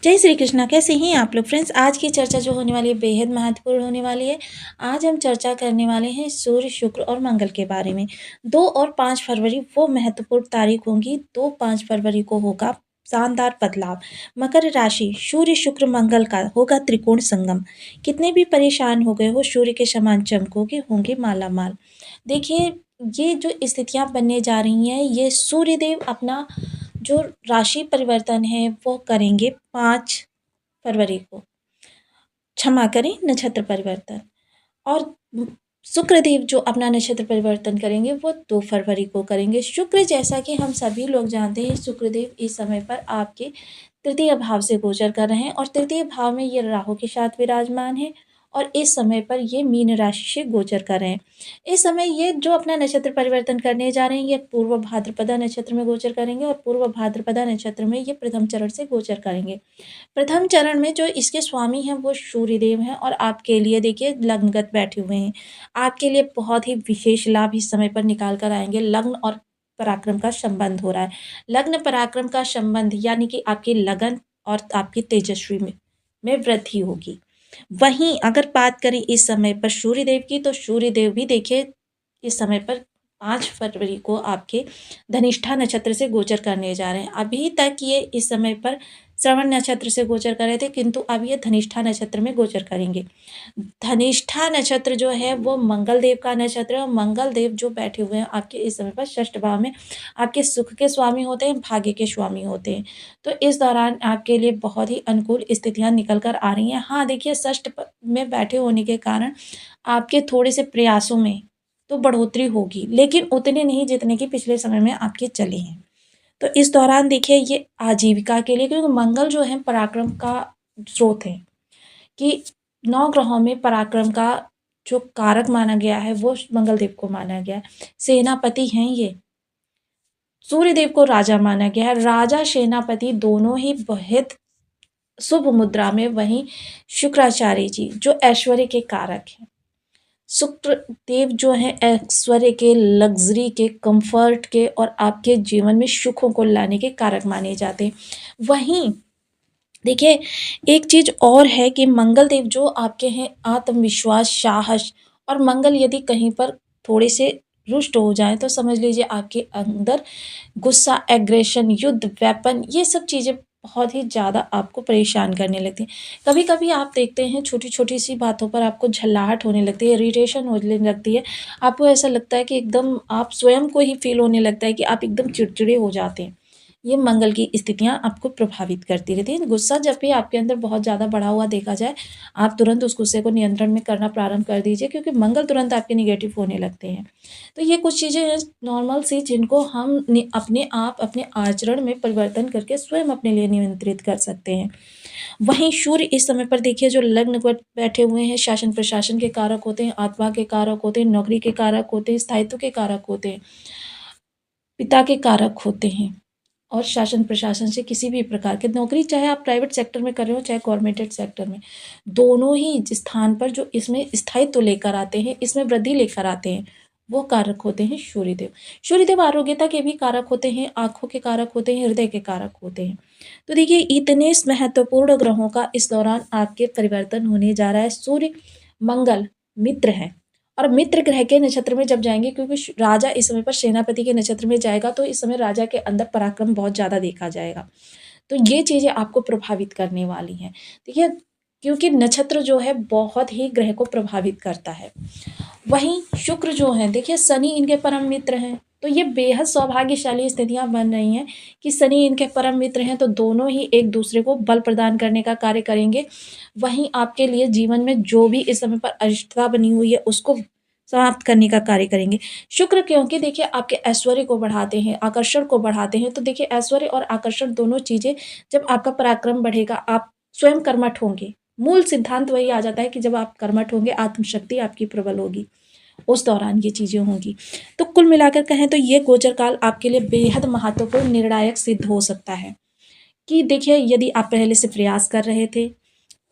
जय श्री कृष्णा। कैसे हैं आप लोग फ्रेंड्स? आज की चर्चा जो होने वाली है बेहद महत्वपूर्ण होने वाली है। आज हम चर्चा करने वाले हैं सूर्य, शुक्र और मंगल के बारे में। 2 और 5 फरवरी वो महत्वपूर्ण तारीख होंगी। 2-5 फरवरी को होगा शानदार बदलाव। मकर राशि, सूर्य शुक्र मंगल का होगा त्रिकोण संगम। कितने भी परेशान हो गए हो, सूर्य के समान चमकोगे, होंगे मालामाल। देखिए, ये जो स्थितियां बनने जा रही हैं, ये सूर्य देव अपना जो राशि परिवर्तन है वो करेंगे 5 फरवरी को। क्षमा करें, नक्षत्र परिवर्तन। और शुक्रदेव जो अपना नक्षत्र परिवर्तन करेंगे वो 2 फरवरी को करेंगे। शुक्र, जैसा कि हम सभी लोग जानते हैं, शुक्रदेव इस समय पर आपके तृतीय भाव से गोचर कर रहे हैं और तृतीय भाव में ये राहु के साथ विराजमान है और इस समय पर ये मीन राशि से गोचर कर रहे हैं। इस समय ये जो अपना नक्षत्र परिवर्तन करने जा रहे हैं, ये पूर्व भाद्रपदा नक्षत्र में गोचर करेंगे और पूर्व भाद्रपदा नक्षत्र में ये प्रथम चरण से गोचर करेंगे। प्रथम चरण में जो इसके स्वामी हैं वो सूर्यदेव हैं और आपके लिए देखिए लग्नगत बैठे हुए हैं। आपके लिए बहुत ही विशेष लाभ इस समय पर निकाल कर आएंगे। लग्न और पराक्रम का संबंध हो रहा है। लग्न पराक्रम का संबंध यानी कि आपकी लगन और आपकी तेजस्वी में वृद्धि होगी। वहीं अगर बात करें इस समय पर सूर्यदेव की, तो सूर्यदेव भी देखिए इस समय पर 5 फरवरी को आपके धनिष्ठा नक्षत्र से गोचर करने जा रहे हैं। अभी तक ये इस समय पर श्रवण नक्षत्र से गोचर कर रहे थे, किंतु अब ये धनिष्ठा नक्षत्र में गोचर करेंगे। धनिष्ठा नक्षत्र जो है वो मंगल देव का नक्षत्र है और मंगल देव जो बैठे हुए हैं आपके इस समय पर षष्ठ भाव में, आपके सुख के स्वामी होते हैं, भाग्य के स्वामी होते हैं। तो इस दौरान आपके लिए बहुत ही अनुकूल स्थितियां निकल कर आ रही हैं। हाँ देखिए, में बैठे होने के कारण आपके थोड़े से प्रयासों में तो बढ़ोतरी होगी, लेकिन उतने नहीं जितने कि पिछले समय में आपके चले हैं। तो इस दौरान देखिए ये आजीविका के लिए, क्योंकि मंगल जो है पराक्रम का स्रोत है, कि 9 ग्रहों में पराक्रम का जो कारक माना गया है वो मंगल देव को माना गया है। सेनापति हैं ये। सूर्यदेव को राजा माना गया है। राजा सेनापति दोनों ही बहुत शुभ मुद्रा में। वहीं शुक्राचार्य जी जो ऐश्वर्य के कारक हैं। शुक्र देव जो है ऐश्वर्य के, लग्जरी के, कंफर्ट के और आपके जीवन में सुखों को लाने के कारक माने जाते हैं। वहीं देखिए, एक चीज और है कि मंगल देव जो आपके हैं आत्मविश्वास, साहस, और मंगल यदि कहीं पर थोड़े से रुष्ट हो जाए तो समझ लीजिए आपके अंदर गुस्सा, एग्रेशन, युद्ध, वेपन, ये सब चीज़ें बहुत ही ज़्यादा आपको परेशान करने लगती हैं। कभी-कभी आप देखते हैं छोटी-छोटी सी बातों पर आपको झल्लाहट होने लगती है, इरिटेशन होने लगती है। आपको ऐसा लगता है कि एकदम आप स्वयं को ही फ़ील होने लगता है कि आप एकदम चिड़चिड़े हो जाते हैं। ये मंगल की स्थितियाँ आपको प्रभावित करती रहती हैं। गुस्सा जब भी आपके अंदर बहुत ज़्यादा बढ़ा हुआ देखा जाए, आप तुरंत उस गुस्से को नियंत्रण में करना प्रारंभ कर दीजिए, क्योंकि मंगल तुरंत आपके नेगेटिव होने लगते हैं। तो ये कुछ चीज़ें हैं नॉर्मल सी, जिनको हम अपने आप अपने आचरण में परिवर्तन करके स्वयं अपने लिए नियंत्रित कर सकते हैं। वहीं सूर्य इस समय पर देखिए जो लग्न पर बैठे हुए हैं, शासन प्रशासन के कारक होते हैं, आत्मा के कारक होते हैं, नौकरी के कारक होते हैं, स्थायित्व के कारक होते हैं, पिता के कारक होते हैं। और शासन प्रशासन से किसी भी प्रकार की नौकरी, चाहे आप प्राइवेट सेक्टर में कर रहे हो चाहे गवर्नमेंटेड सेक्टर में, दोनों ही स्थान पर जो इसमें स्थायित्व लेकर आते हैं, इसमें वृद्धि लेकर आते हैं, वो कारक होते हैं सूर्यदेव। सूर्यदेव आरोग्यता के भी कारक होते हैं, आंखों के कारक होते हैं, हृदय के कारक होते हैं। तो देखिए, इतने महत्वपूर्ण ग्रहों का इस दौरान आपके परिवर्तन होने जा रहा है। सूर्य, मंगल मित्र हैं और मित्र ग्रह के नक्षत्र में जब जाएंगे, क्योंकि राजा इस समय पर सेनापति के नक्षत्र में जाएगा, तो इस समय राजा के अंदर पराक्रम बहुत ज़्यादा देखा जाएगा। तो ये चीज़ें आपको प्रभावित करने वाली हैं। देखिए, क्योंकि नक्षत्र जो है बहुत ही ग्रह को प्रभावित करता है। वहीं शुक्र जो है, देखिए शनि इनके परम मित्र हैं, तो ये बेहद सौभाग्यशाली स्थितियां बन रही हैं कि शनि इनके परम मित्र हैं, तो दोनों ही एक दूसरे को बल प्रदान करने का कार्य करेंगे। वहीं आपके लिए जीवन में जो भी इस समय पर अरिष्टता बनी हुई है उसको समाप्त करने का कार्य करेंगे। शुक्र क्योंकि देखिए आपके ऐश्वर्य को बढ़ाते हैं, आकर्षण को बढ़ाते हैं। तो देखिए, ऐश्वर्य और आकर्षण दोनों चीज़ें, जब आपका पराक्रम बढ़ेगा, आप स्वयं कर्मठ होंगे। मूल सिद्धांत वही आ जाता है कि जब आप कर्मठ होंगे, आत्मशक्ति आपकी प्रबल होगी, उस दौरान ये चीज़ें होंगी। तो कुल मिलाकर कहें तो ये गोचर काल आपके लिए बेहद महत्वपूर्ण, निर्णायक सिद्ध हो सकता है। कि देखिए, यदि आप पहले से प्रयास कर रहे थे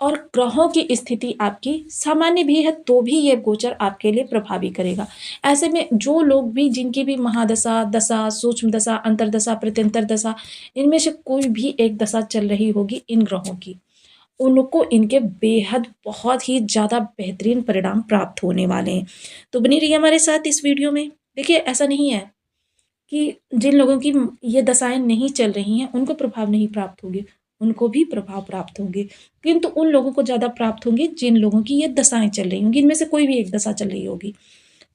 और ग्रहों की स्थिति आपकी सामान्य भी है तो भी ये गोचर आपके लिए प्रभावी करेगा। ऐसे में जो लोग भी जिनकी भी महादशा, दशा, सूक्ष्म दशा, अंतर्दशा, प्रत्यंतर दशा, इनमें से कोई भी एक दशा चल रही होगी इन ग्रहों की, उनको इनके बेहद बहुत ही ज़्यादा बेहतरीन परिणाम प्राप्त होने वाले हैं। तो बनी रहिए हमारे साथ इस वीडियो में। देखिए, ऐसा नहीं है कि जिन लोगों की ये दशाएँ नहीं चल रही हैं, उनको प्रभाव नहीं प्राप्त होंगे, उनको भी प्रभाव प्राप्त होंगे, किंतु उन लोगों को ज़्यादा प्राप्त होंगे जिन लोगों की ये दशाएँ चल रही होंगी, इनमें से कोई भी एक दशा चल रही होगी।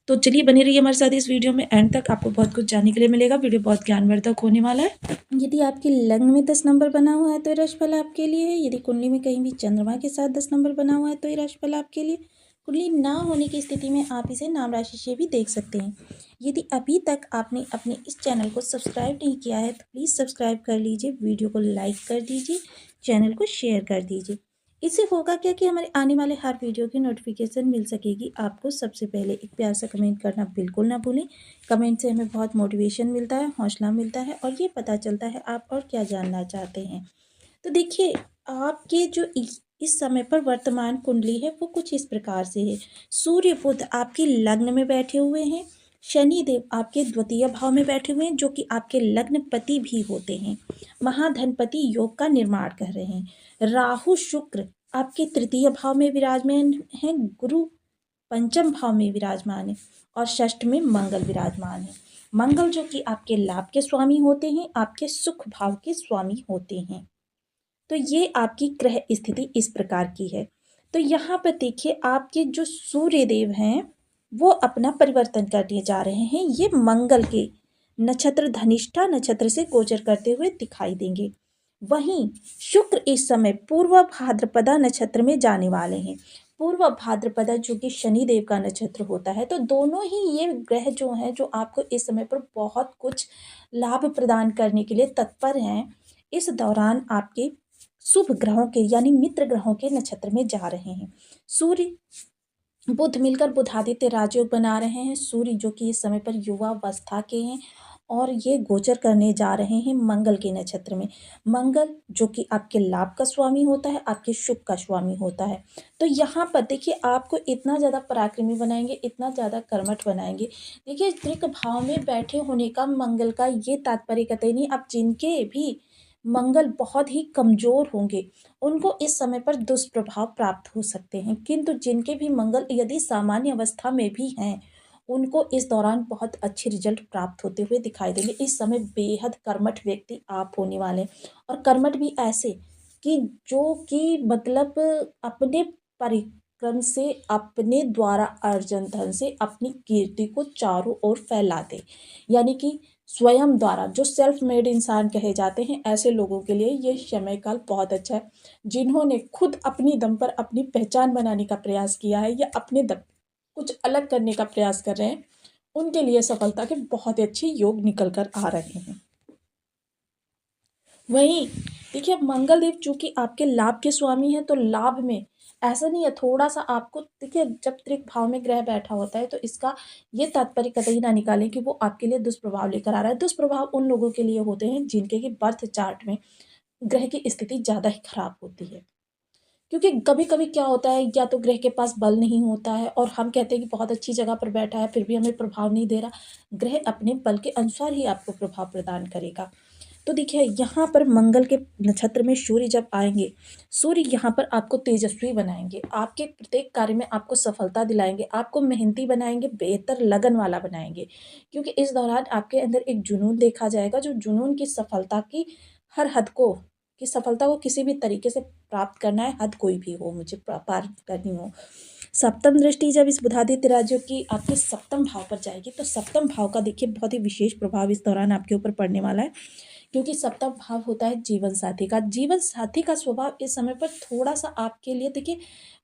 तो चलिए बने रहिए हमारे साथ इस वीडियो में एंड तक, आपको बहुत कुछ जानने के लिए मिलेगा। वीडियो बहुत ज्ञानवर्धक होने वाला है। यदि आपके लग्न में 10 नंबर बना हुआ है तो ये राशिफल आपके लिए है। यदि कुंडली में कहीं भी चंद्रमा के साथ 10 नंबर बना हुआ है तो ये राशिफल आपके लिए। कुंडली ना होने की स्थिति में आप इसे नाम राशि से भी देख सकते हैं। यदि अभी तक आपने अपने इस चैनल को सब्सक्राइब नहीं किया है तो प्लीज़ सब्सक्राइब कर लीजिए, वीडियो को लाइक कर दीजिए, चैनल को शेयर कर दीजिए। इससे होगा क्या कि हमारे आने वाले हर वीडियो की नोटिफिकेशन मिल सकेगी आपको सबसे पहले। एक प्यार सा कमेंट करना बिल्कुल ना भूलें। कमेंट से हमें बहुत मोटिवेशन मिलता है, हौसला मिलता है और ये पता चलता है आप और क्या जानना चाहते हैं। तो देखिए, आपके जो इस समय पर वर्तमान कुंडली है वो कुछ इस प्रकार से है। सूर्य बुध आपके लग्न में बैठे हुए हैं। शनि देव आपके द्वितीय भाव में बैठे हुए हैं जो कि आपके लग्नपति भी होते हैं। महाधनपति योग का निर्माण कर रहे हैं। राहु शुक्र आपके तृतीय भाव में विराजमान हैं। गुरु पंचम भाव में विराजमान है और षष्ठ में मंगल विराजमान है। मंगल जो कि आपके लाभ के स्वामी होते हैं, आपके सुख भाव के स्वामी होते हैं। तो ये आपकी ग्रह स्थिति इस प्रकार की है। तो यहाँ पर देखिए, आपके जो सूर्य देव हैं वो अपना परिवर्तन करने जा रहे हैं। ये मंगल के नक्षत्र धनिष्ठा नक्षत्र से गोचर करते हुए दिखाई देंगे। वहीं शुक्र इस समय पूर्व भाद्रपदा नक्षत्र में जाने वाले हैं। पूर्व भाद्रपदा जो कि शनि देव का नक्षत्र होता है। तो दोनों ही ये ग्रह जो हैं जो आपको इस समय पर बहुत कुछ लाभ प्रदान करने के लिए तत्पर हैं। इस दौरान आपके शुभ ग्रहों के यानी मित्र ग्रहों के नक्षत्र में जा रहे हैं। सूर्य बुध मिलकर बुधादित्य राजयोग बना रहे हैं। सूर्य जो कि इस समय पर युवावस्था के हैं और ये गोचर करने जा रहे हैं मंगल के नक्षत्र में। मंगल जो कि आपके लाभ का स्वामी होता है, आपके शुभ का स्वामी होता है। तो यहाँ पर देखिए, आपको इतना ज़्यादा पराक्रमी बनाएंगे, इतना ज़्यादा कर्मठ बनाएंगे। देखिए, त्रिक भाव में बैठे होने का मंगल का ये तात्पर्य कतई नहीं। अब जिनके भी मंगल बहुत ही कमज़ोर होंगे उनको इस समय पर दुष्प्रभाव प्राप्त हो सकते हैं, किंतु जिनके भी मंगल यदि सामान्य अवस्था में भी हैं उनको इस दौरान बहुत अच्छे रिजल्ट प्राप्त होते हुए दिखाई देंगे। इस समय बेहद कर्मठ व्यक्ति आप होने वाले हैं और कर्मठ भी ऐसे कि जो कि मतलब अपने परिक्रम से, अपने द्वारा अर्जन धन से अपनी कीर्ति को चारों ओर फैला दे। यानी कि स्वयं द्वारा जो सेल्फ मेड इंसान कहे जाते हैं, ऐसे लोगों के लिए ये समय काल बहुत अच्छा है। जिन्होंने खुद अपनी दम पर अपनी पहचान बनाने का प्रयास किया है या अपने दम कुछ अलग करने का प्रयास कर रहे हैं, उनके लिए सफलता के बहुत ही अच्छे योग निकल कर आ रहे हैं। वहीं देखिए, अब मंगल देव चूंकि आपके लाभ के स्वामी हैं तो लाभ में ऐसा नहीं है, थोड़ा सा आपको देखिए, जब त्रिक भाव में ग्रह बैठा होता है तो इसका ये तात्पर्य कतई ना निकालें कि वो आपके लिए दुष्प्रभाव लेकर आ रहा है। दुष्प्रभाव उन लोगों के लिए होते हैं जिनके की बर्थ चार्ट में ग्रह की स्थिति ज़्यादा ही खराब होती है। क्योंकि कभी कभी क्या होता है, या तो ग्रह के पास बल नहीं होता है और हम कहते हैं कि बहुत अच्छी जगह पर बैठा है फिर भी हमें प्रभाव नहीं दे रहा। ग्रह अपने बल के अनुसार ही आपको प्रभाव प्रदान करेगा। तो देखिए, यहाँ पर मंगल के नक्षत्र में सूर्य जब आएंगे, सूर्य यहाँ पर आपको तेजस्वी बनाएंगे, आपके प्रत्येक कार्य में आपको सफलता दिलाएंगे, आपको मेहनती बनाएंगे, बेहतर लगन वाला बनाएंगे। क्योंकि इस दौरान आपके अंदर एक जुनून देखा जाएगा, जो जुनून की सफलता की हर हद को, कि सफलता को किसी भी तरीके से प्राप्त करना है, हद कोई भी हो, मुझे पार करनी हो। सप्तम दृष्टि जब इस बुधादित्य राज्यों की आपके सप्तम भाव पर जाएगी तो सप्तम भाव का देखिए बहुत ही विशेष प्रभाव इस दौरान आपके ऊपर पड़ने वाला है। क्योंकि सप्तम भाव होता है जीवन साथी का। जीवन साथी का स्वभाव इस समय पर थोड़ा सा आपके लिए देखिए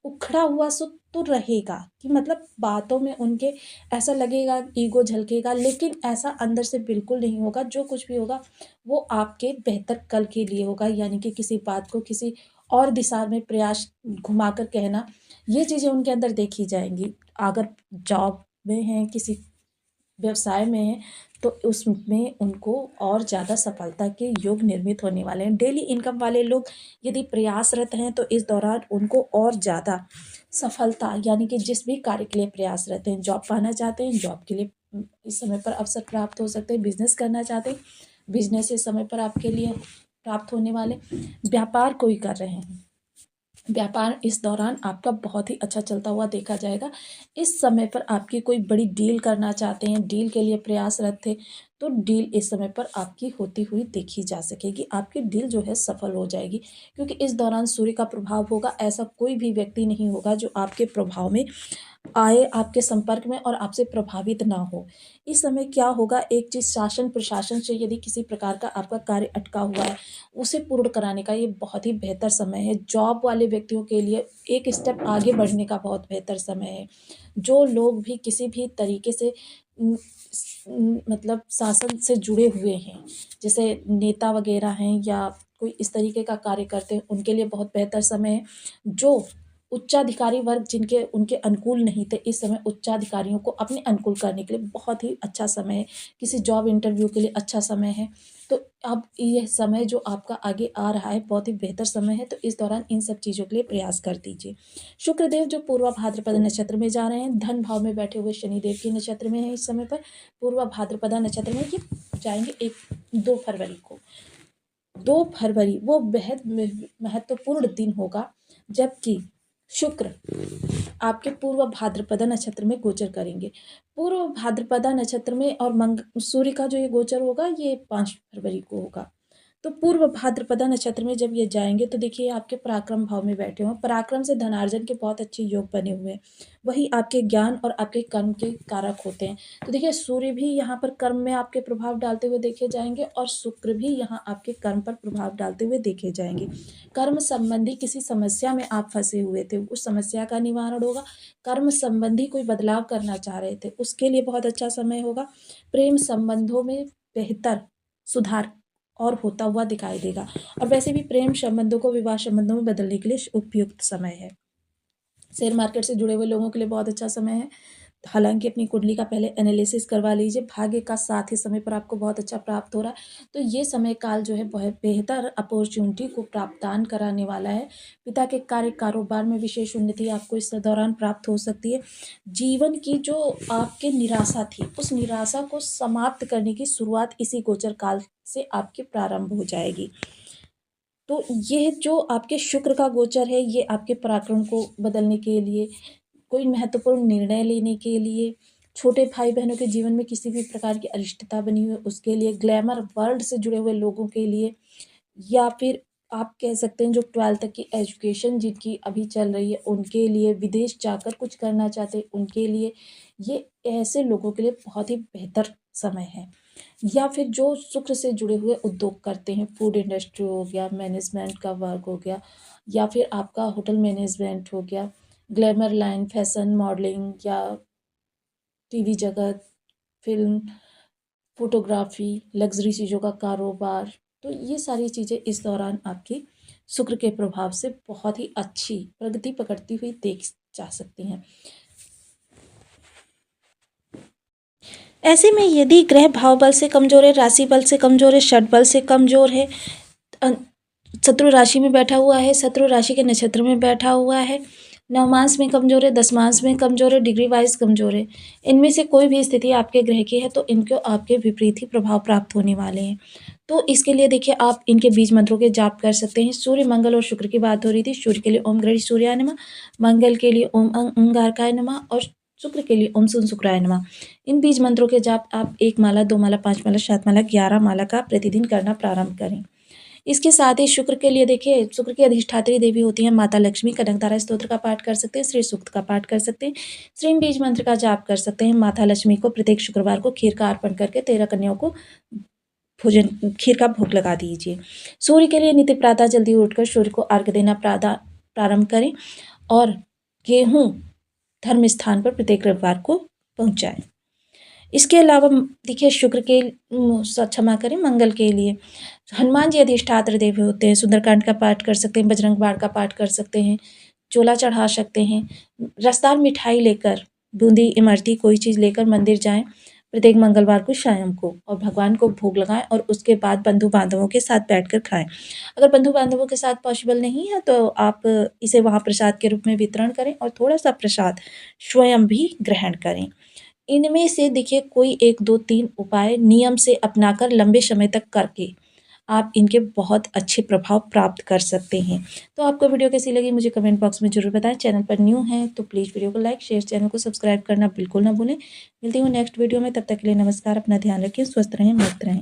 उखड़ा हुआ सो तो रहेगा, कि मतलब बातों में उनके ऐसा लगेगा, ईगो झलकेगा, लेकिन ऐसा अंदर से बिल्कुल नहीं होगा। जो कुछ भी होगा वो आपके बेहतर कल के लिए होगा। यानी कि किसी बात को किसी और दिशा में प्रयास घुमाकर कहना, ये चीज़ें उनके अंदर देखी जाएंगी। अगर जॉब में हैं, किसी व्यवसाय में हैं तो उसमें उनको और ज़्यादा सफलता के योग निर्मित होने वाले हैं। डेली इनकम वाले लोग यदि प्रयासरत हैं तो इस दौरान उनको और ज़्यादा सफलता, यानी कि जिस भी कार्य के लिए प्रयासरत हैं, जॉब पाना चाहते हैं, जॉब के लिए इस समय पर अवसर प्राप्त हो सकते हैं, बिजनेस करना चाहते हैं, बिजनेस इस समय पर आपके लिए प्राप्त होने वाले, व्यापार कोई कर रहे हैं, व्यापार इस दौरान आपका बहुत ही अच्छा चलता हुआ देखा जाएगा। इस समय पर आपकी कोई बड़ी डील करना चाहते हैं, डील के लिए प्रयासरत थे, तो डील इस समय पर आपकी होती हुई देखी जा सकेगी। आपकी डील जो है सफल हो जाएगी, क्योंकि इस दौरान सूर्य का प्रभाव होगा। ऐसा कोई भी व्यक्ति नहीं होगा जो आपके प्रभाव में आए, आपके संपर्क में और आपसे प्रभावित ना हो। इस समय क्या होगा, एक चीज़ शासन प्रशासन से यदि किसी प्रकार का आपका कार्य अटका हुआ है, उसे पूर्ण कराने का ये बहुत ही बेहतर समय है। जॉब वाले व्यक्तियों के लिए एक स्टेप आगे बढ़ने का बहुत बेहतर समय है। जो लोग भी किसी भी तरीके से मतलब शासन से जुड़े हुए हैं, जैसे नेता वगैरह हैं या कोई इस तरीके का कार्य करते हैं, उनके लिए बहुत बेहतर समय है। जो उच्चाधिकारी वर्ग जिनके उनके अनुकूल नहीं थे, इस समय उच्चाधिकारियों को अपने अनुकूल करने के लिए बहुत ही अच्छा समय है। किसी जॉब इंटरव्यू के लिए अच्छा समय है। तो अब यह समय जो आपका आगे आ रहा है बहुत ही बेहतर समय है, तो इस दौरान इन सब चीज़ों के लिए प्रयास कर दीजिए। शुक्रदेव जो पूर्वा भाद्रपद नक्षत्र में जा रहे हैं, धन भाव में बैठे हुए शनिदेव के नक्षत्र में है इस समय पर, पूर्वा भाद्रपदा नक्षत्र में ये जाएंगे 2 फरवरी को। 2 फरवरी वो बेहद महत्वपूर्ण दिन होगा, जबकि शुक्र आपके पूर्व भाद्रपदा नक्षत्र में गोचर करेंगे। पूर्व भाद्रपदा नक्षत्र में और सूर्य का जो ये गोचर होगा ये 5 फरवरी को होगा। तो पूर्व भाद्रपदा नक्षत्र में जब ये जाएंगे तो देखिए आपके पराक्रम भाव में बैठे हुए, पराक्रम से धनार्जन के बहुत अच्छे योग बने हुए हैं। वही आपके ज्ञान और आपके कर्म के कारक होते हैं। तो देखिए सूर्य भी यहाँ पर कर्म में आपके प्रभाव डालते हुए देखे जाएंगे और शुक्र भी यहाँ आपके कर्म पर प्रभाव डालते हुए देखे जाएंगे। कर्म संबंधी किसी समस्या में आप फंसे हुए थे, उस समस्या का निवारण होगा। कर्म संबंधी कोई बदलाव करना चाह रहे थे, उसके लिए बहुत अच्छा समय होगा। प्रेम संबंधों में बेहतर सुधार और होता हुआ दिखाई देगा, और वैसे भी प्रेम संबंधों को विवाह संबंधों में बदलने के लिए उपयुक्त समय है। शेयर मार्केट से जुड़े हुए लोगों के लिए बहुत अच्छा समय है। हालांकि अपनी कुंडली का पहले एनालिसिस करवा लीजिए। भाग्य का साथ ही समय पर आपको बहुत अच्छा प्राप्त हो रहा है, तो ये समय काल जो है बहुत बेहतर अपॉर्चुनिटी को प्राप्तान कराने वाला है। पिता के कार्य कारोबार में विशेष उन्नति आपको इस दौरान प्राप्त हो सकती है। जीवन की जो आपके निराशा थी, उस निराशा को समाप्त करने की शुरुआत इसी गोचर काल से आपके प्रारंभ हो जाएगी। तो ये जो आपके शुक्र का गोचर है, ये आपके पराक्रम को बदलने के लिए, कोई महत्वपूर्ण निर्णय लेने के लिए, छोटे भाई बहनों के जीवन में किसी भी प्रकार की अनिष्टता बनी हुई है उसके लिए, ग्लैमर वर्ल्ड से जुड़े हुए लोगों के लिए, या फिर आप कह सकते हैं जो 12th तक की एजुकेशन जिनकी अभी चल रही है उनके लिए, विदेश जाकर कुछ करना चाहते हैं उनके लिए, ये ऐसे लोगों के लिए बहुत ही बेहतर समय है। या फिर जो शुक्र से जुड़े हुए उद्योग करते हैं, फूड इंडस्ट्री हो गया, मैनेजमेंट का वर्क हो गया, या फिर आपका होटल मैनेजमेंट हो गया, ग्लैमर लाइन, फैशन, मॉडलिंग, या टीवी जगत, फिल्म, फोटोग्राफी, लग्जरी चीज़ों का कारोबार, तो ये सारी चीज़ें इस दौरान आपकी शुक्र के प्रभाव से बहुत ही अच्छी प्रगति पकड़ती हुई देख जा सकती हैं। ऐसे में यदि ग्रह भाव बल से कमजोर है, राशि बल से कमजोर है, षट बल से कमजोर है, शत्रु राशि में बैठा हुआ है, शत्रु राशि के नक्षत्र में बैठा हुआ है, नवमांश में कमजोर है, दशमांश में कमजोर है, डिग्री वाइज कमजोर है, इनमें से कोई भी स्थिति आपके ग्रह की है तो इनको आपके विपरीत ही प्रभाव प्राप्त होने वाले हैं। तो इसके लिए देखिए आप इनके बीज मंत्रों के जाप कर सकते हैं। सूर्य, मंगल और शुक्र की बात हो रही थी। सूर्य के लिए ओम ग्रह सूर्याय नमः, मंगल के लिए ओम अंगारकाय नमः और शुक्र के लिए ओम सुन शुक्राय नमः। इन बीज मंत्रों के जाप आप 1 माला, 2 माला, 5 माला, 7 माला, 11 माला का प्रतिदिन करना प्रारंभ करें। इसके साथ ही शुक्र के लिए देखिए, शुक्र की अधिष्ठात्री देवी होती हैं माता लक्ष्मी। कनकधारा स्तोत्र का पाठ कर सकते हैं, श्री सूक्त का पाठ कर सकते हैं, श्रीम बीज मंत्र का जाप कर सकते हैं। माता लक्ष्मी को प्रत्येक शुक्रवार को खीर का अर्पण करके 13 कन्याओं को भोजन, खीर का भोग लगा दीजिए। सूर्य के लिए नित्य प्रातः जल्दी उठकर सूर्य को अर्घ्य देना प्रारंभ करें और गेहूं धर्म स्थान पर प्रत्येक रविवार को पहुंचाएं। इसके अलावा देखिए शुक्र के क्षमा करें, मंगल के लिए हनुमान जी अधिष्ठात्र देव होते हैं। सुंदरकांड का पाठ कर सकते हैं, बजरंग बाण का पाठ कर सकते हैं, चोला चढ़ा सकते हैं, रसदार मिठाई लेकर, बूंदी, इमरती कोई चीज़ लेकर मंदिर जाएं, प्रत्येक मंगलवार को शाम को, और भगवान को भोग लगाएं और उसके बाद बंधु बांधवों के साथ बैठकर खाएं। अगर बंधु बांधवों के साथ पॉसिबल नहीं है तो आप इसे वहाँ प्रसाद के रूप में वितरण करें और थोड़ा सा प्रसाद स्वयं भी ग्रहण करें। इनमें से देखिए कोई 1, 2, 3 उपाय नियम से अपनाकर लंबे समय तक करके आप इनके बहुत अच्छे प्रभाव प्राप्त कर सकते हैं। तो आपको वीडियो कैसी लगी मुझे कमेंट बॉक्स में ज़रूर बताएं। चैनल पर न्यू हैं तो प्लीज़ वीडियो को लाइक शेयर, चैनल को सब्सक्राइब करना बिल्कुल ना भूलें। मिलती हूँ नेक्स्ट वीडियो में, तब तक के लिए नमस्कार। अपना ध्यान रखें, स्वस्थ रहें, मस्त रहें।